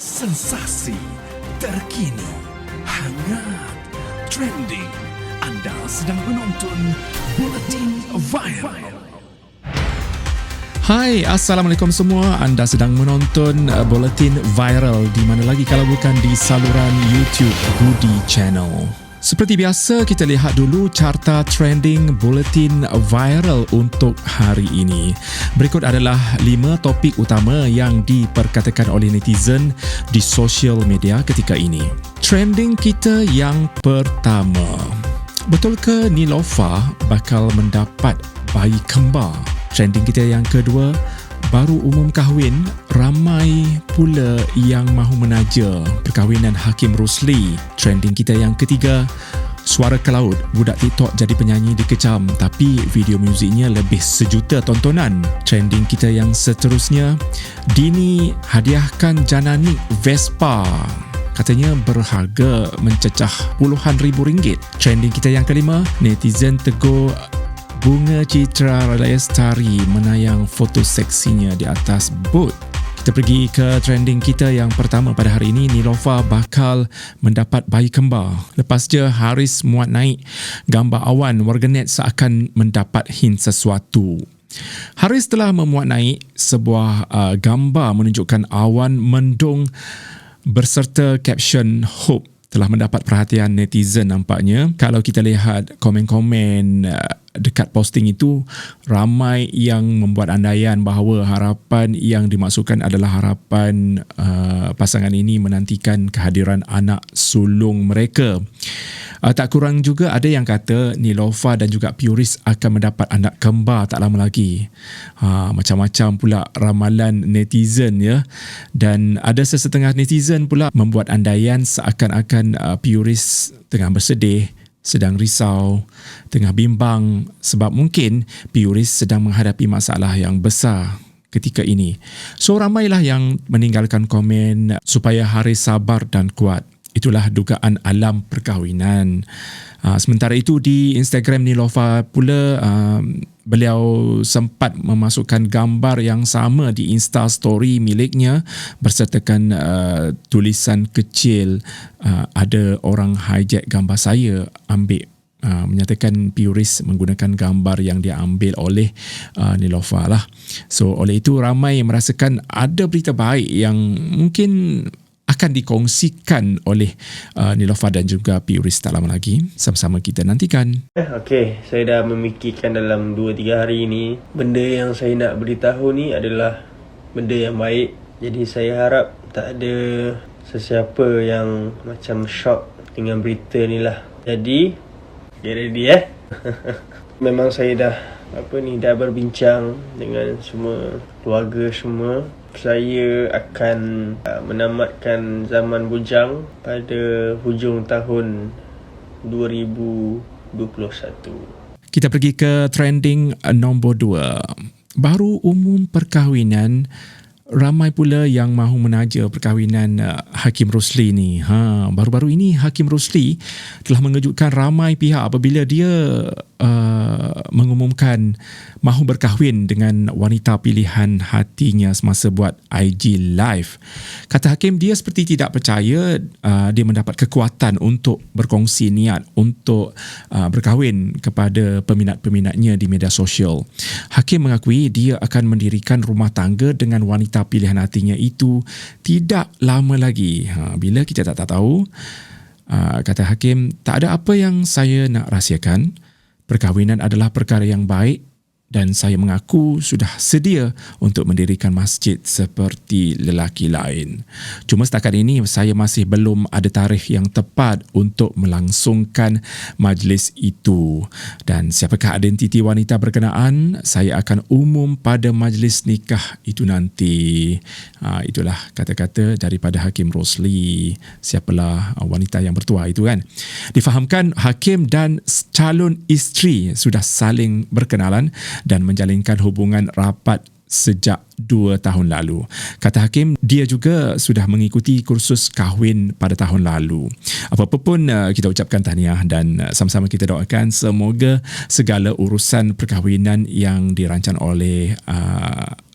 Sensasi, terkini, hangat, trending. Anda sedang menonton Buletin Viral. Hai, Assalamualaikum semua. Anda sedang menonton Buletin Viral di mana lagi kalau bukan di saluran YouTube Budi Channel. Seperti biasa, kita lihat dulu carta trending Buletin Viral untuk hari ini. Berikut adalah 5 topik utama yang diperkatakan oleh netizen di sosial media ketika ini. Trending kita yang pertama. Betul ke Niloufar bakal mendapat bayi kembar? Trending kita yang kedua, baru umum kahwin, ramai pula yang mahu menaja perkahwinan Hakim Rusli. Trending kita yang ketiga, suara ke laut, budak TikTok jadi penyanyi dikecam tapi video muziknya lebih 1 juta tontonan. Trending kita yang seterusnya, Dini hadiahkan Jananik Vespa. Katanya berharga mencecah puluhan ribu ringgit. Trending kita yang kelima, netizen tegur Bunga Citra Lestari menayang foto seksinya di atas bot. Kita pergi ke trending kita yang pertama pada hari ini. Niloufar bakal mendapat bayi kembar. Lepas je Haris muat naik gambar awan, warganet seakan mendapat hint sesuatu. Haris telah memuat naik sebuah gambar menunjukkan awan mendung berserta caption Hope. Telah mendapat perhatian netizen nampaknya. Kalau kita lihat komen-komen dekat posting itu, ramai yang membuat andaian bahawa harapan yang dimaksudkan adalah harapan pasangan ini menantikan kehadiran anak sulung mereka. Tak kurang juga ada yang kata Niloufar dan juga Puris akan mendapat anak kembar tak lama lagi. Macam-macam pula ramalan netizen ya. Dan ada sesetengah netizen pula membuat andaian seakan-akan Puris tengah bersedih, sedang risau, tengah bimbang sebab mungkin Puris sedang menghadapi masalah yang besar ketika ini. So ramailah yang meninggalkan komen supaya Haris sabar dan kuat. Itulah dugaan alam perkahwinan. Sementara itu di Instagram Niloufar pula, beliau sempat memasukkan gambar yang sama di Insta Story miliknya bersertakan tulisan kecil, ada orang hijack gambar saya, ambil. Menyatakan Puris menggunakan gambar yang diambil oleh Niloufar lah. So oleh itu ramai yang merasakan ada berita baik yang mungkin akan dikongsikan oleh Niloufar dan juga Puris tak lama lagi. Sama-sama kita nantikan. Okey, saya dah memikirkan dalam 2-3 hari ini. Benda yang saya nak beritahu ni adalah benda yang baik. Jadi saya harap tak ada sesiapa yang macam shock dengan berita ni lah. Jadi, get ready Memang saya dah berbincang dengan semua keluarga semua. Saya akan menamatkan zaman bujang pada hujung tahun 2021. Kita pergi ke trending nombor 2. Baru umum perkahwinan, ramai pula yang mahu menaja perkahwinan Hakim Rusli ni. Baru-baru ini Hakim Rusli telah mengejutkan ramai pihak apabila dia mengumumkan mahu berkahwin dengan wanita pilihan hatinya semasa buat IG live. Kata Hakim, dia seperti tidak percaya dia mendapat kekuatan untuk berkongsi niat untuk berkahwin kepada peminat-peminatnya di media sosial. Hakim mengakui dia akan mendirikan rumah tangga dengan wanita pilihan hatinya itu tidak lama lagi. Bila kita tak tahu, kata Hakim, tak ada apa yang saya nak rahsiakan. Perkahwinan adalah perkara yang baik dan saya mengaku sudah sedia untuk mendirikan masjid seperti lelaki lain. Cuma setakat ini saya masih belum ada tarikh yang tepat untuk melangsungkan majlis itu. Dan siapakah identiti wanita berkenaan, saya akan umum pada majlis nikah itu nanti. Itulah kata-kata daripada Hakim Rusli. Siapalah wanita yang bertuah itu kan. Difahamkan Hakim dan calon isteri sudah saling berkenalan dan menjalinkan hubungan rapat sejak 2 tahun lalu. Kata Hakim, dia juga sudah mengikuti kursus kahwin pada tahun lalu. Apa-apa pun kita ucapkan tahniah dan sama-sama kita doakan semoga segala urusan perkahwinan yang dirancang oleh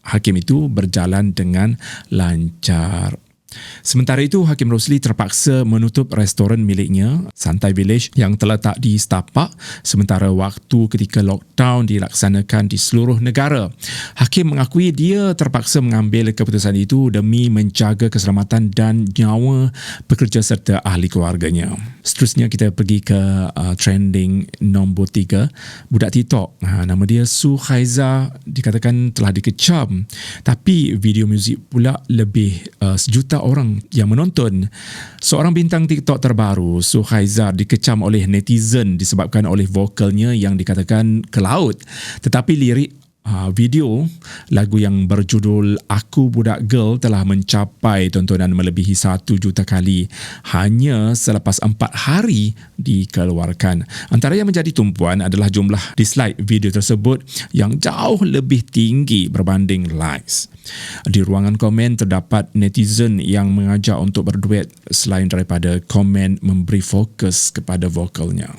Hakim itu berjalan dengan lancar. Sementara itu, Hakim Rosli terpaksa menutup restoran miliknya, Santai Village, yang terletak di Setapak sementara waktu ketika lockdown dilaksanakan di seluruh negara. Hakim mengakui dia terpaksa mengambil keputusan itu demi menjaga keselamatan dan nyawa pekerja serta ahli keluarganya. Seterusnya kita pergi ke trending nombor 3. Budak TikTok, nama dia Su Haiza, dikatakan telah dikecam, tapi video muzik pula lebih sejuta orang yang menonton. Seorang bintang TikTok terbaru, Su Haiza, dikecam oleh netizen disebabkan oleh vokalnya yang dikatakan ke laut. Tetapi lirik video lagu yang berjudul Aku Budak Girl telah mencapai tontonan melebihi 1 juta kali hanya selepas 4 hari dikeluarkan. Antara yang menjadi tumpuan adalah jumlah dislike video tersebut yang jauh lebih tinggi berbanding likes. Di ruangan komen terdapat netizen yang mengajak untuk berduet selain daripada komen memberi fokus kepada vokalnya.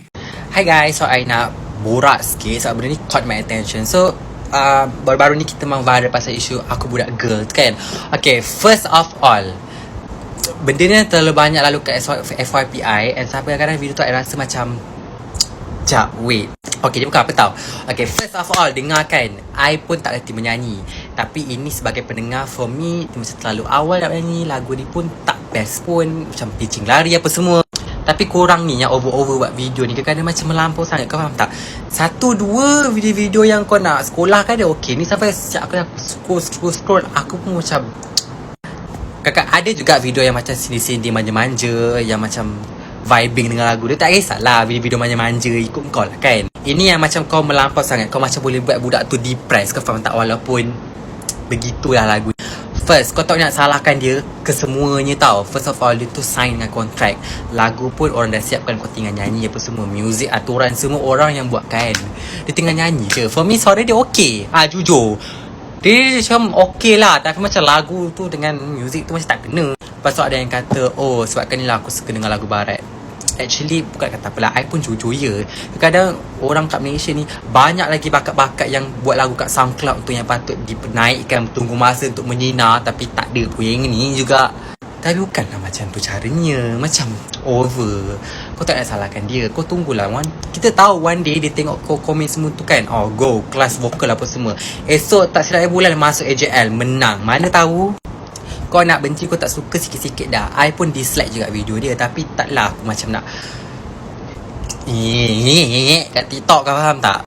Hi guys, so I nak borak sikit sebab benda ni caught my attention. So baru-baru ni kita memang viral pasal isu Aku Budak Girl kan. Okay, first of all, benda ni terlalu banyak lalu kat FYPI, and sampai kadang-kadang video tu I rasa macam wait. Okay, dia bukan apa tau. Okay, first of all, dengarkan, I pun tak reti menyanyi, tapi ini sebagai pendengar, for me macam terlalu awal nak menyanyi. Lagu ni pun tak best pun, macam pitching lari apa semua. Tapi korang ni yang over buat video ni kadang-kadang macam melampau sangat. Kau faham tak? 1-2 video-video yang kau nak sekolah kan dia okey. Ni sampai sejak aku scroll aku pun macam kakak ada juga video yang macam sini-sini manja-manja, yang macam vibing dengan lagu dia. Tak kisahlah video-video manja-manja ikut kau lah kan. Ini yang macam kau melampau sangat. Kau macam boleh buat budak tu depressed. Kau faham tak? Walaupun begitulah lagu. First, kau tak nak salahkan dia kesemuanya tau. First of all, dia tu sign dengan kontrak. Lagu pun orang dah siapkan, kau tinggal nyanyi apa semua. Music, aturan semua orang yang buat kan. Dia tinggal nyanyi je. For me, suara dia okey. Jujur. Dia macam okey lah. Tapi macam lagu tu dengan music tu macam tak kena. Lepas tu ada yang kata, oh sebabkan ni lah aku suka dengar lagu barat. Actually, bukan kata apalah, I pun jujur ya. Kadang orang kat Malaysia ni banyak lagi bakat-bakat yang buat lagu kat SoundCloud tu yang patut dipenaikkan, tunggu masa untuk menyinar, tapi tak ada pun yang ni juga. Tapi bukanlah macam tu caranya. Macam over. Kau tak nak salahkan dia. Kau tunggulah kita tahu one day dia tengok kau komen semua tu kan, oh go, kelas vokal apa semua. Esok tak silap bulan masuk AJL, menang. Mana tahu. Kau nak benci, kau tak suka sikit-sikit dah. I pun dislike juga video dia, tapi taklah aku macam nak kat TikTok, kau faham tak?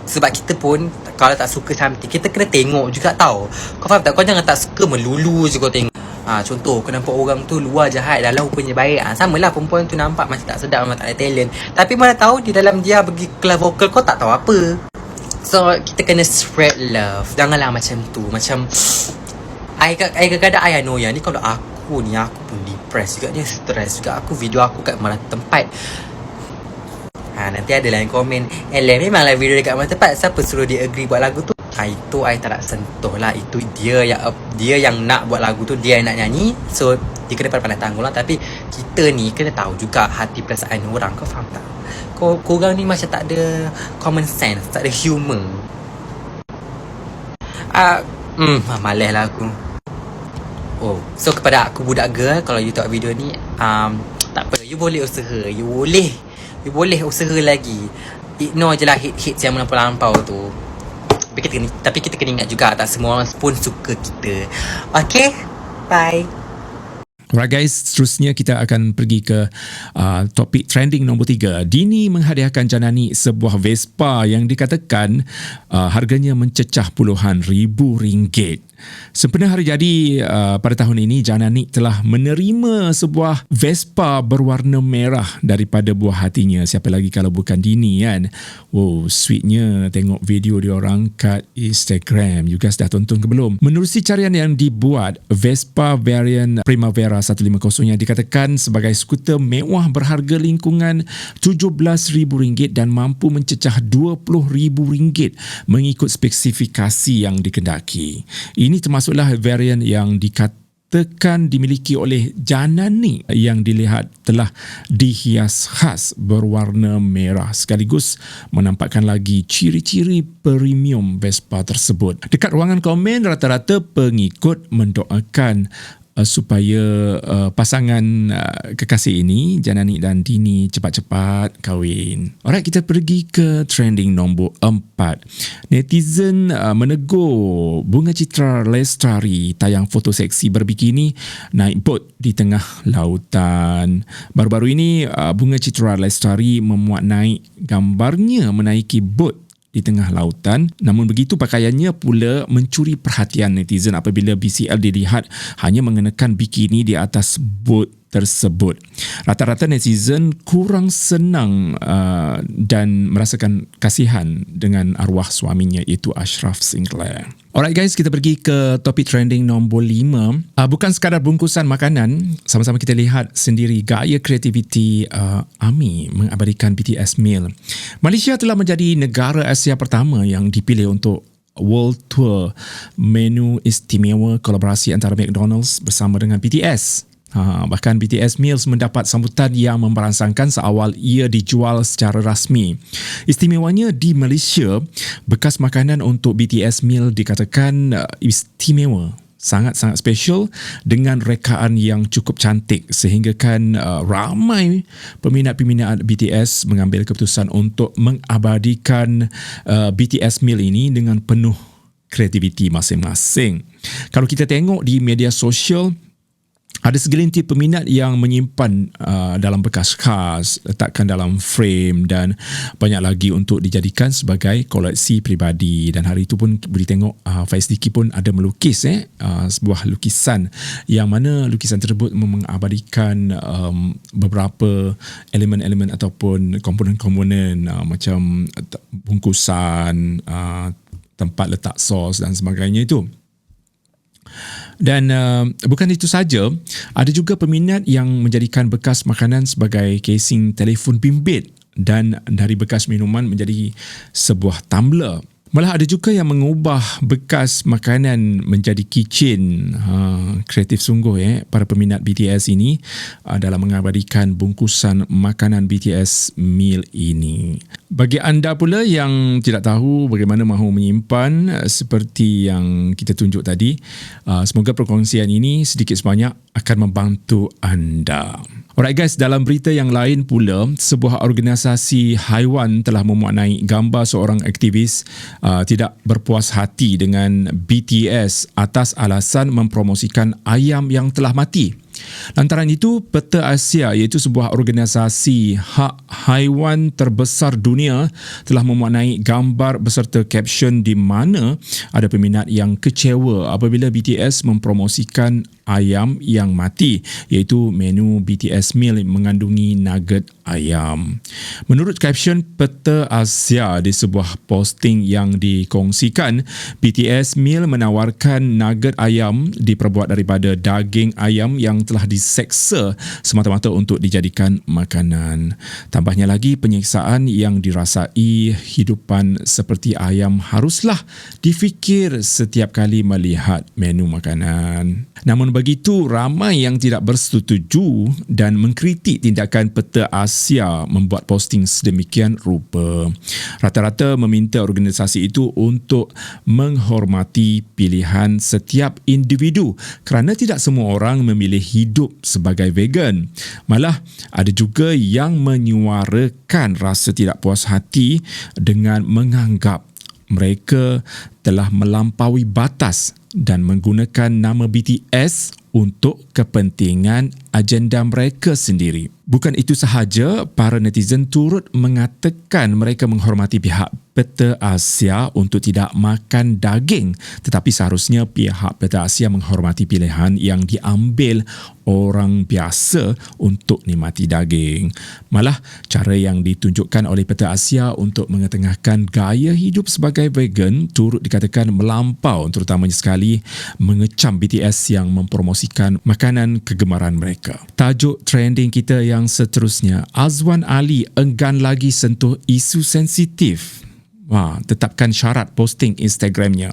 Sebab kita pun kalau tak suka something, kita kena tengok juga tau. Kau faham tak? Kau jangan tak suka melulu je kau tengok. Contoh, kau nampak orang tu luar jahat, dalam rupanya baik. Samalah perempuan tu nampak macam tak sedap, memang tak ada talent, tapi mana tahu di dalam dia pergi kelas vokal, kau tak tahu apa. So kita kena spread love. Janganlah macam tu. Macam I kadang-kadang I know yang ni kalau aku pun depressed juga, dia stress juga. Aku video aku kat mana tempat. Nanti ada lah yang komen, memanglah video dekat mana tempat, siapa suruh dia agree buat lagu tu? Itu I tak nak sentuh lah. Itu dia yang nak buat lagu tu, dia yang nak nyanyi. So dia kena pandai tanggung lah. Tapi kita ni kena tahu juga hati perasaan orang. Kau faham tak? Korang ni macam tak ada common sense, tak ada humor. Malas lah aku. So kepada Aku Budak Girl, kalau you tengok video ni, tak apa, you boleh usaha. You boleh usaha lagi. Ignore je lah hate yang melampau-lampau tu. Tapi kita kena ingat juga, tak semua orang pun suka kita. Okay, bye. Alright guys, seterusnya kita akan pergi ke topik trending nombor 3. Dini menghadiahkan Janani sebuah Vespa yang dikatakan harganya mencecah puluhan ribu ringgit. Sempena hari jadi pada tahun ini, Janani telah menerima sebuah Vespa berwarna merah daripada buah hatinya. Siapa lagi kalau bukan Dini kan? Wow, sweetnya tengok video diorang kat Instagram. You guys dah tonton ke belum? Menerusi carian yang dibuat, Vespa varian Primavera 150 yang dikatakan sebagai skuter mewah berharga lingkungan RM17,000 dan mampu mencecah RM20,000 mengikut spesifikasi yang dikendaki. Ini termasuklah varian yang dikatakan dimiliki oleh Janani yang dilihat telah dihias khas berwarna merah sekaligus menampakkan lagi ciri-ciri premium Vespa tersebut. Dekat ruangan komen, rata-rata pengikut mendoakan supaya pasangan kekasih ini, Janani dan Dini, cepat-cepat kahwin. Alright, kita pergi ke trending nombor 4. Netizen menegur Bunga Citra Lestari tayang foto seksi berbikini naik bot di tengah lautan. Baru-baru ini Bunga Citra Lestari memuat naik gambarnya menaiki bot di tengah lautan. Namun begitu, pakaiannya pula mencuri perhatian netizen apabila BCL dilihat hanya mengenakan bikini di atas bot tersebut. Rata-rata netizen kurang senang dan merasakan kasihan dengan arwah suaminya, iaitu Ashraf Sinclair. Alright guys, kita pergi ke topik trending nombor 5. Bukan sekadar bungkusan makanan, sama-sama kita lihat sendiri gaya kreativiti AMI mengabadikan BTS meal. Malaysia telah menjadi negara Asia pertama yang dipilih untuk World Tour menu istimewa kolaborasi antara McDonald's bersama dengan BTS. Bahkan BTS Meals mendapat sambutan yang memberangsangkan seawal ia dijual secara rasmi. Istimewanya di Malaysia, bekas makanan untuk BTS Meal dikatakan istimewa, sangat-sangat special dengan rekaan yang cukup cantik sehinggakan ramai peminat-peminat BTS mengambil keputusan untuk mengabadikan BTS Meal ini dengan penuh kreativiti masing-masing. Kalau kita tengok di media sosial, ada segelintir peminat yang menyimpan dalam bekas khas, letakkan dalam frame dan banyak lagi untuk dijadikan sebagai koleksi peribadi. Dan hari itu pun boleh tengok Faiz Diki pun ada melukis sebuah lukisan yang mana lukisan tersebut mengabadikan beberapa elemen-elemen ataupun komponen-komponen macam bungkusan, tempat letak sos dan sebagainya itu. Dan bukan itu saja, ada juga peminat yang menjadikan bekas makanan sebagai casing telefon bimbit dan dari bekas minuman menjadi sebuah tumbler. Malah ada juga yang mengubah bekas makanan menjadi keychain. Kreatif sungguh para peminat BTS ini dalam mengabadikan bungkusan makanan BTS meal ini. Bagi anda pula yang tidak tahu bagaimana mahu menyimpan seperti yang kita tunjuk tadi, semoga perkongsian ini sedikit sebanyak akan membantu anda. Alright guys, dalam berita yang lain pula, sebuah organisasi haiwan telah memuat naik gambar seorang aktivis tidak berpuas hati dengan BTS atas alasan mempromosikan ayam yang telah mati. Lantaran itu, Peta Asia, iaitu sebuah organisasi hak haiwan terbesar dunia, telah memuat naik gambar beserta caption di mana ada peminat yang kecewa apabila BTS mempromosikan ayam yang mati, iaitu menu BTS meal mengandungi nugget ayam. Menurut caption Peta Asia di sebuah posting yang dikongsikan, BTS meal menawarkan nugget ayam diperbuat daripada daging ayam yang telah diseksa semata-mata untuk dijadikan makanan. Tambahnya lagi, penyiksaan yang dirasai hidupan seperti ayam haruslah difikir setiap kali melihat menu makanan. Namun begitu, ramai yang tidak bersetuju dan mengkritik tindakan Peta Asia membuat posting sedemikian rupa. Rata-rata meminta organisasi itu untuk menghormati pilihan setiap individu kerana tidak semua orang memilih hidup sebagai vegan. Malah ada juga yang menyuarakan rasa tidak puas hati dengan menganggap mereka telah melampaui batas dan menggunakan nama BTS untuk kepentingan agenda mereka sendiri. Bukan itu sahaja, para netizen turut mengatakan mereka menghormati pihak Peta Asia untuk tidak makan daging, tetapi seharusnya pihak Peta Asia menghormati pilihan yang diambil orang biasa untuk nikmati daging. Malah, cara yang ditunjukkan oleh Peta Asia untuk mengetengahkan gaya hidup sebagai vegan turut dikatakan melampau, terutamanya sekali mengecam BTS yang mempromosikan makanan kegemaran mereka. Tajuk trending kita yang seterusnya, Azwan Ali enggan lagi sentuh isu sensitif. Tetapkan syarat posting Instagramnya.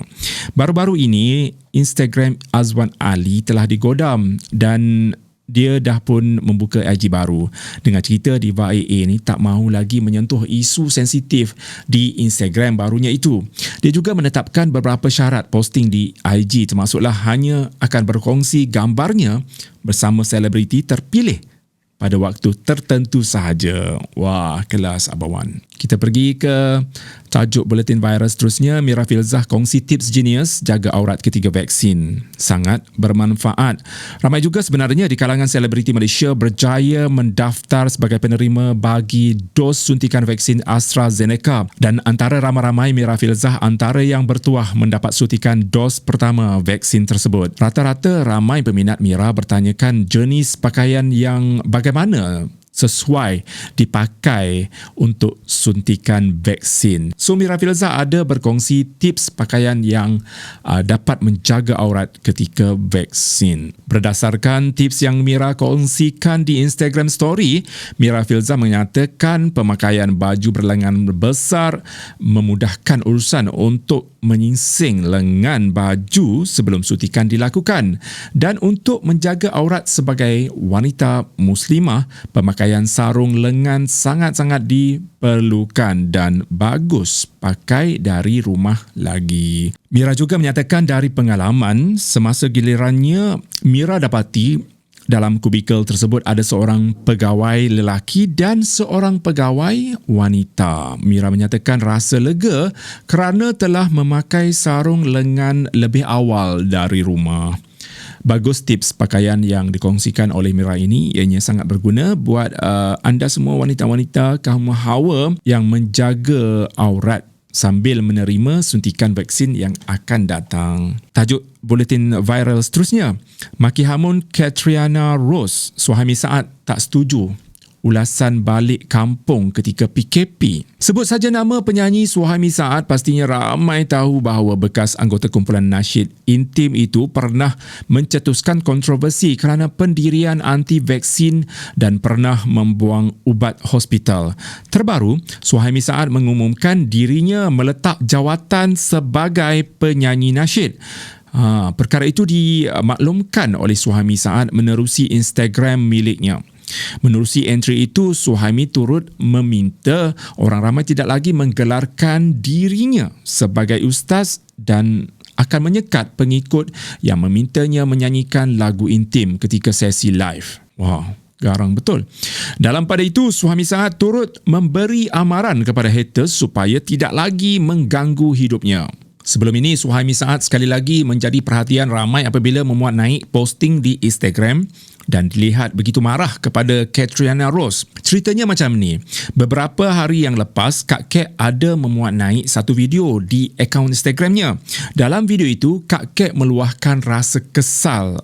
Baru-baru ini, Instagram Azwan Ali telah digodam dan dia dah pun membuka IG baru dengan cerita diva AA ni tak mahu lagi menyentuh isu sensitif di Instagram barunya itu. Dia juga menetapkan beberapa syarat posting di IG, termasuklah hanya akan berkongsi gambarnya bersama selebriti terpilih pada waktu tertentu sahaja. Wah, kelas Abawan. Kita pergi ke tajuk Buletin Viral seterusnya. Mira Filzah kongsi tips genius jaga aurat ketika vaksin. Sangat bermanfaat. Ramai juga sebenarnya di kalangan selebriti Malaysia berjaya mendaftar sebagai penerima bagi dos suntikan vaksin AstraZeneca. Dan antara ramai-ramai, Mira Filzah antara yang bertuah mendapat suntikan dos pertama vaksin tersebut. Rata-rata ramai peminat Mira bertanyakan jenis pakaian yang bagaimana sesuai dipakai untuk suntikan vaksin. So Mira Filzah ada berkongsi tips pakaian yang dapat menjaga aurat ketika vaksin. Berdasarkan tips yang Mira kongsikan di Instagram Story, Mira Filzah menyatakan pemakaian baju berlengan besar memudahkan urusan untuk menyingsing lengan baju sebelum suntikan dilakukan. Dan untuk menjaga aurat sebagai wanita muslimah, pemakaian sarung lengan sangat-sangat diperlukan dan bagus pakai dari rumah lagi. Mira juga menyatakan dari pengalaman, semasa gilirannya Mira dapati dalam kubikel tersebut ada seorang pegawai lelaki dan seorang pegawai wanita. Mira menyatakan rasa lega kerana telah memakai sarung lengan lebih awal dari rumah. Bagus tips pakaian yang dikongsikan oleh Mira ini, ianya sangat berguna buat anda semua wanita-wanita kaum hawa yang menjaga aurat sambil menerima suntikan vaksin yang akan datang. Tajuk Buletin Viral seterusnya. Maki hamun Catriona Rose, suami Saad tak setuju ulasan balik kampung ketika PKP. Sebut saja nama penyanyi Suhaimi Saad, pastinya ramai tahu bahawa bekas anggota kumpulan nasyid intim itu pernah mencetuskan kontroversi kerana pendirian anti-vaksin dan pernah membuang ubat hospital. Terbaru, Suhaimi Saad mengumumkan dirinya meletak jawatan sebagai penyanyi nasyid. Perkara itu dimaklumkan oleh Suhaimi Saad menerusi Instagram miliknya. Menerusi entry itu, Suhaimi turut meminta orang ramai tidak lagi menggelarkan dirinya sebagai ustaz dan akan menyekat pengikut yang memintanya menyanyikan lagu intim ketika sesi live. Wow, garang betul. Dalam pada itu, Suhaimi Saad turut memberi amaran kepada haters supaya tidak lagi mengganggu hidupnya. Sebelum ini, Suhaimi Saad sekali lagi menjadi perhatian ramai apabila memuat naik posting di Instagram dan dilihat begitu marah kepada Catriona Rose. Ceritanya macam ni. Beberapa hari yang lepas, Kak Kek ada memuat naik satu video di akaun Instagramnya. Dalam video itu, Kak Kek meluahkan rasa kesal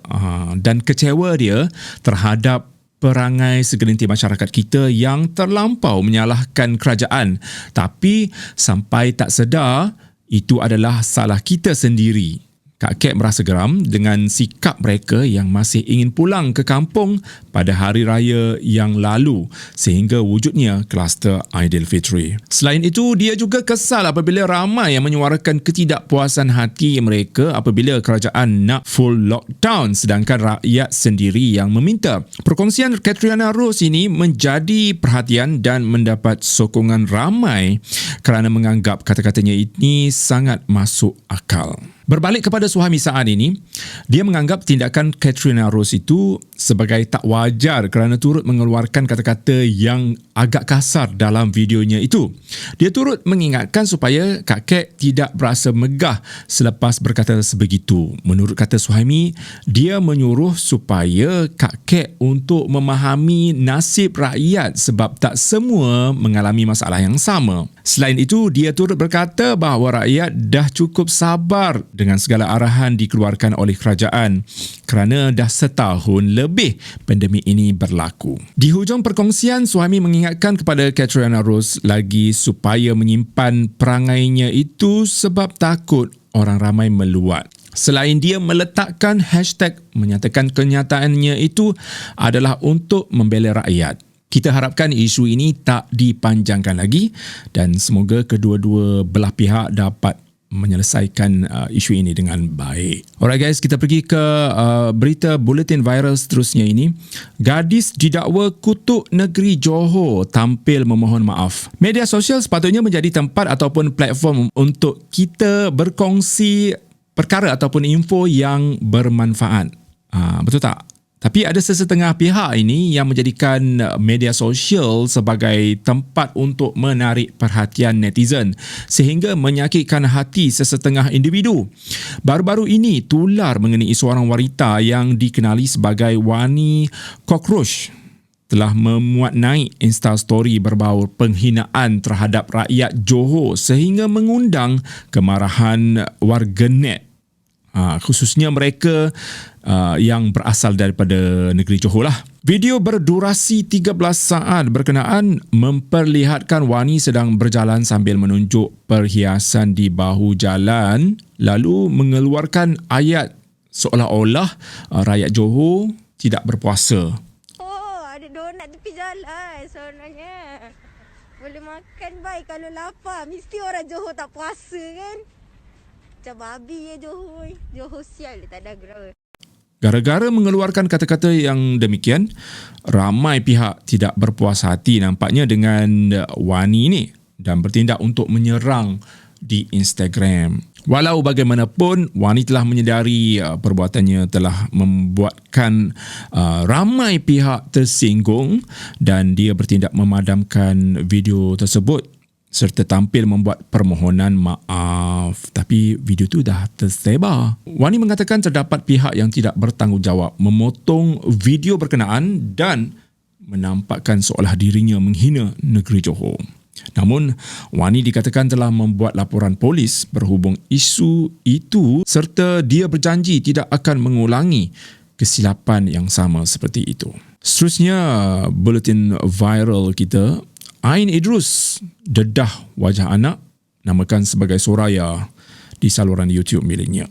dan kecewa dia terhadap perangai segelintir masyarakat kita yang terlampau menyalahkan kerajaan. Tapi sampai tak sedar, itu adalah salah kita sendiri. Kak Kek merasa geram dengan sikap mereka yang masih ingin pulang ke kampung pada hari raya yang lalu sehingga wujudnya kluster Aidilfitri. Selain itu, dia juga kesal apabila ramai yang menyuarakan ketidakpuasan hati mereka apabila kerajaan nak full lockdown sedangkan rakyat sendiri yang meminta. Perkongsian Catriona Rose ini menjadi perhatian dan mendapat sokongan ramai kerana menganggap kata-katanya ini sangat masuk akal. Berbalik kepada Suhaimi Saad ini, dia menganggap tindakan Catriona Rose itu sebagai tak wajar kerana turut mengeluarkan kata-kata yang agak kasar dalam videonya itu. Dia turut mengingatkan supaya Kak Kek tidak berasa megah selepas berkata sebegitu. Menurut kata Suhaimi, dia menyuruh supaya Kak Kek untuk memahami nasib rakyat sebab tak semua mengalami masalah yang sama. Selain itu, dia turut berkata bahawa rakyat dah cukup sabar dengan segala arahan dikeluarkan oleh kerajaan kerana dah setahun lebih pandemik ini berlaku. Di hujung perkongsian, Suhaimi mengingatkan kepada Catriona Rose lagi supaya menyimpan perangainya itu sebab takut orang ramai meluat. Selain dia meletakkan hashtag menyatakan kenyataannya itu adalah untuk membela rakyat. Kita harapkan isu ini tak dipanjangkan lagi dan semoga kedua-dua belah pihak dapat menyelesaikan isu ini dengan baik. Alright guys, kita pergi ke berita bulletin viral seterusnya ini. Gadis didakwa kutuk negeri Johor tampil memohon maaf. Media sosial sepatutnya menjadi tempat ataupun platform untuk kita berkongsi perkara ataupun info yang bermanfaat. Betul tak? Tapi ada sesetengah pihak ini yang menjadikan media sosial sebagai tempat untuk menarik perhatian netizen sehingga menyakitkan hati sesetengah individu. Baru-baru ini tular mengenai seorang wanita yang dikenali sebagai Wani Cockroach telah memuat naik Instastory berbau penghinaan terhadap rakyat Johor sehingga mengundang kemarahan warganet. Khususnya mereka yang berasal daripada negeri Johor lah. Video berdurasi 13 saat berkenaan memperlihatkan Wani sedang berjalan sambil menunjuk perhiasan di bahu jalan lalu mengeluarkan ayat seolah-olah rakyat Johor tidak berpuasa. Oh, ada donat tepi jalan sebenarnya. Boleh makan baik kalau lapar. Mesti orang Johor tak puasa kan? Macam babi ya Johor. Johor sial dia tak ada gerak. Gara-gara mengeluarkan kata-kata yang demikian, ramai pihak tidak berpuas hati nampaknya dengan Wani ini dan bertindak untuk menyerang di Instagram. Walau bagaimanapun, Wani telah menyedari perbuatannya telah membuatkan ramai pihak tersinggung dan dia bertindak memadamkan video tersebut serta tampil membuat permohonan maaf. Tapi video tu dah tersebar. Wani mengatakan terdapat pihak yang tidak bertanggungjawab memotong video berkenaan dan menampakkan seolah dirinya menghina negeri Johor. Namun, Wani dikatakan telah membuat laporan polis berhubung isu itu serta dia berjanji tidak akan mengulangi kesilapan yang sama seperti itu. Seterusnya, bulletin viral kita, Ain Idrus dedah wajah anak namakan sebagai Soraya di saluran YouTube miliknya.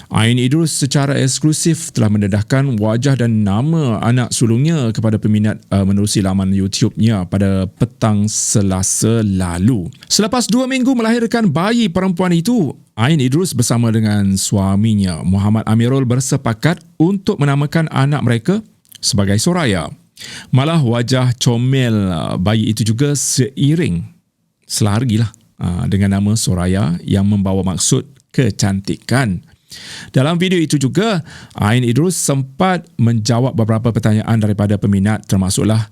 Ain Idrus secara eksklusif telah mendedahkan wajah dan nama anak sulungnya kepada peminat menerusi laman YouTube-nya pada petang Selasa lalu. Selepas 2 minggu melahirkan bayi perempuan itu, Ain Idrus bersama dengan suaminya Muhammad Amirul bersepakat untuk menamakan anak mereka sebagai Soraya. Malah wajah comel bayi itu juga selarilah dengan nama Soraya yang membawa maksud kecantikan. Dalam video itu juga, Ain Idrus sempat menjawab beberapa pertanyaan daripada peminat termasuklah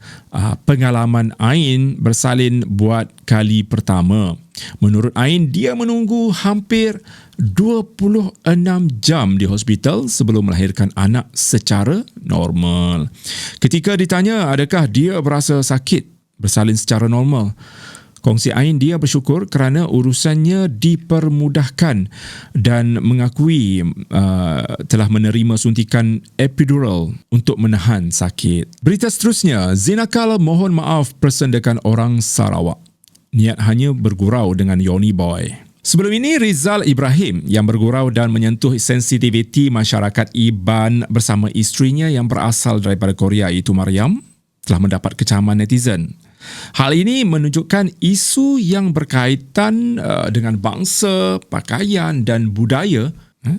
pengalaman Ain bersalin buat kali pertama. Menurut Ain, dia menunggu hampir 26 jam di hospital sebelum melahirkan anak secara normal. Ketika ditanya adakah dia berasa sakit bersalin secara normal, kongsi Ain dia bersyukur kerana urusannya dipermudahkan dan mengakui telah menerima suntikan epidural untuk menahan sakit. Berita seterusnya, Zinakal mohon maaf persendakan orang Sarawak. Niat hanya bergurau dengan Yoni Boy. Sebelum ini, Rizal Ibrahim yang bergurau dan menyentuh sensitiviti masyarakat Iban bersama isterinya yang berasal daripada Korea iaitu Mariam telah mendapat kecaman netizen. Hal ini menunjukkan isu yang berkaitan dengan bangsa, pakaian dan budaya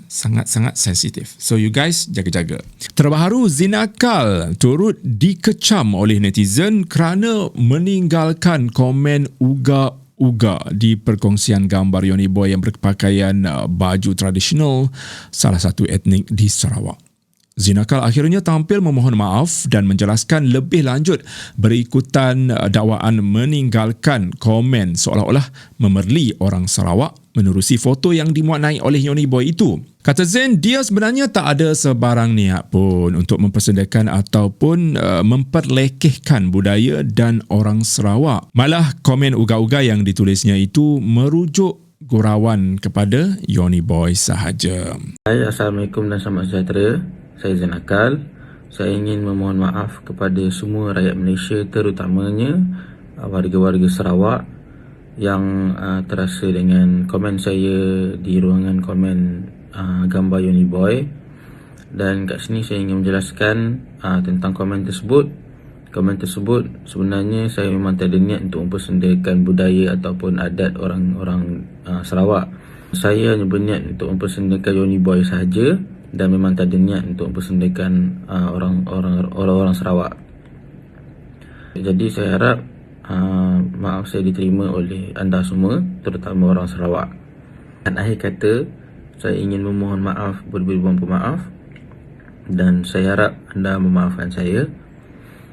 sangat-sangat sensitif. So you guys jaga-jaga. Terbaru, Zinakal turut dikecam oleh netizen kerana meninggalkan komen uga-uga di perkongsian gambar Yoni Boy yang berpakaian baju tradisional salah satu etnik di Sarawak. Zinakal akhirnya tampil memohon maaf dan menjelaskan lebih lanjut berikutan dakwaan meninggalkan komen seolah-olah memerli orang Sarawak menerusi foto yang dimuat naik oleh Yoni Boy itu. Kata Zain, dia sebenarnya tak ada sebarang niat pun untuk mempersendakan ataupun memperlekehkan budaya dan orang Sarawak. Malah komen uga-uga yang ditulisnya itu merujuk gurauan kepada Yoni Boy sahaja. Hai, Assalamualaikum dan selamat sejahtera. Saya Zinakal. Saya ingin memohon maaf kepada semua rakyat Malaysia, terutamanya warga-warga Sarawak yang terasa dengan komen saya di ruangan komen gambar Yoni Boy. Dan kat sini saya ingin menjelaskan tentang komen tersebut. Komen tersebut sebenarnya saya memang tak ada niat untuk mempersendakan budaya ataupun adat orang-orang Sarawak. Saya hanya berniat untuk mempersembahkan Yoni Boy sahaja dan memang tak ada niat untuk mempersembahkan orang-orang Sarawak. Jadi saya harap maaf saya diterima oleh anda semua, terutama orang Sarawak. Dan akhir kata, saya ingin memohon maaf berberibu pemaaf dan saya harap anda memaafkan saya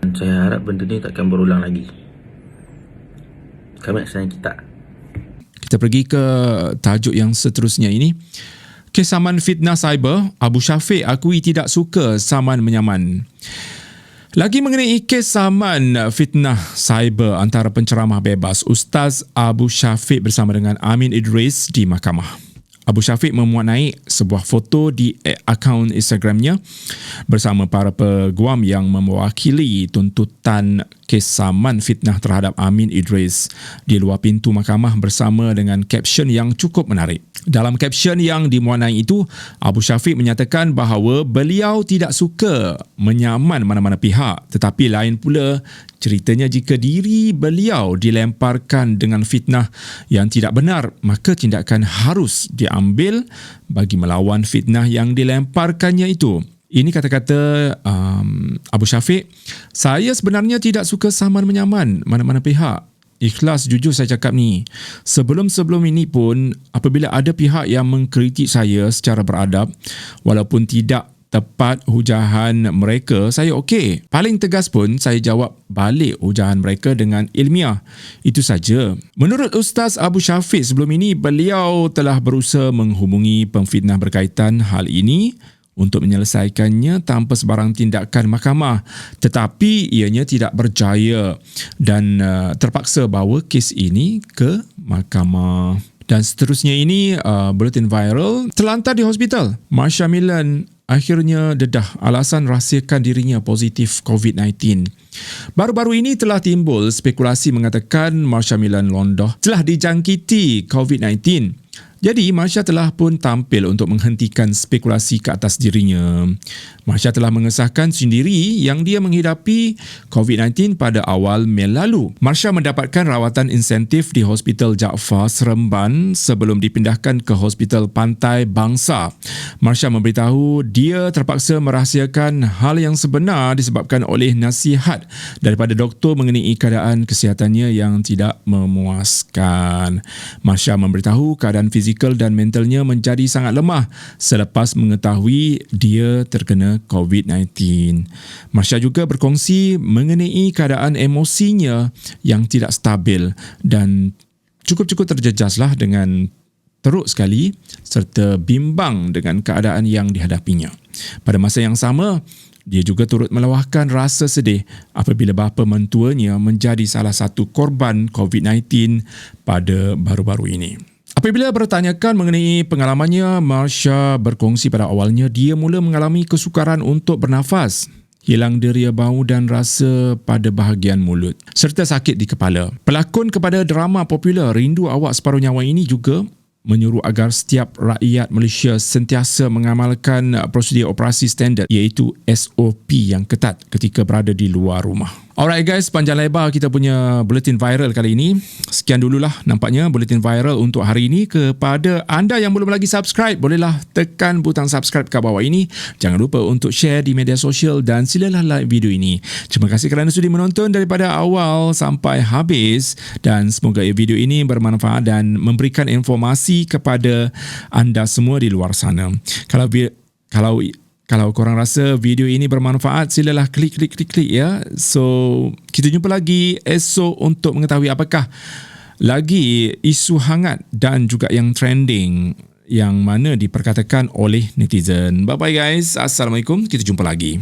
dan saya harap benda ni takkan berulang lagi. Kami sayang kita. Kita pergi ke tajuk yang seterusnya ini. Kes saman fitnah cyber, Abu Syafiq akui tidak suka saman menyaman. Lagi mengenai kes saman fitnah cyber antara penceramah bebas, Ustaz Abu Syafiq bersama dengan Amin Idris di mahkamah. Abu Syafiq memuat naik sebuah foto di akaun Instagramnya bersama para peguam yang mewakili tuntutan kes saman fitnah terhadap Amin Idris di luar pintu mahkamah bersama dengan caption yang cukup menarik. Dalam caption yang dimuat naik itu, Abu Syafiq menyatakan bahawa beliau tidak suka menyaman mana-mana pihak, tetapi lain pula ceritanya jika diri beliau dilemparkan dengan fitnah yang tidak benar, maka tindakan harus diambil bagi melawan fitnah yang dilemparkannya itu. Ini kata-kata Abu Syafiq. Saya sebenarnya tidak suka saman menyaman mana-mana pihak. Ikhlas jujur saya cakap ni. Sebelum-sebelum ini pun, apabila ada pihak yang mengkritik saya secara beradab, walaupun tidak tepat hujahan mereka, saya okey. Paling tegas pun, saya jawab balik hujahan mereka dengan ilmiah. Itu saja. Menurut Ustaz Abu Syafiq sebelum ini, beliau telah berusaha menghubungi pemfitnah berkaitan hal ini untuk menyelesaikannya tanpa sebarang tindakan mahkamah, tetapi ianya tidak berjaya dan terpaksa bawa kes ini ke mahkamah. Dan seterusnya ini, buletin viral terlantar di hospital. Marsha Milan akhirnya dedah alasan rahsiakan dirinya positif COVID-19. Baru-baru ini telah timbul spekulasi mengatakan Marsha Milan Londoh telah dijangkiti COVID-19. Jadi, Marsha telah pun tampil untuk menghentikan spekulasi ke atas dirinya. Marsha telah mengesahkan sendiri yang dia menghidapi COVID-19 pada awal Mei lalu. Marsha mendapatkan rawatan insentif di Hospital Jaafar Seremban sebelum dipindahkan ke Hospital Pantai Bangsa. Marsha memberitahu dia terpaksa merahsiakan hal yang sebenar disebabkan oleh nasihat daripada doktor mengenai keadaan kesihatannya yang tidak memuaskan. Marsha memberitahu keadaan fizikal dan mentalnya menjadi sangat lemah selepas mengetahui dia terkena COVID-19. Marsha juga berkongsi mengenai keadaan emosinya yang tidak stabil dan cukup-cukup terjejaslah dengan teruk sekali serta bimbang dengan keadaan yang dihadapinya. Pada masa yang sama, dia juga turut meluahkan rasa sedih apabila bapa mentuanya menjadi salah satu korban COVID-19 pada baru-baru ini. Apabila bertanyakan mengenai pengalamannya, Marsha berkongsi pada awalnya dia mula mengalami kesukaran untuk bernafas, hilang deria bau dan rasa pada bahagian mulut, serta sakit di kepala. Pelakon kepada drama popular Rindu Awak Separuh Nyawa ini juga menyuruh agar setiap rakyat Malaysia sentiasa mengamalkan prosedur operasi standard iaitu SOP yang ketat ketika berada di luar rumah. Alright guys, panjang lebar kita punya buletin viral kali ini. Sekian dululah nampaknya buletin viral untuk hari ini. Kepada anda yang belum lagi subscribe, bolehlah tekan butang subscribe kat bawah ini. Jangan lupa untuk share di media sosial dan silalah like video ini. Terima kasih kerana sudi menonton daripada awal sampai habis dan semoga video ini bermanfaat dan memberikan informasi kepada anda semua di luar sana. Kalau korang rasa video ini bermanfaat, silalah klik ya. So, kita jumpa lagi esok untuk mengetahui apakah lagi isu hangat dan juga yang trending yang mana diperkatakan oleh netizen. Bye-bye guys. Assalamualaikum. Kita jumpa lagi.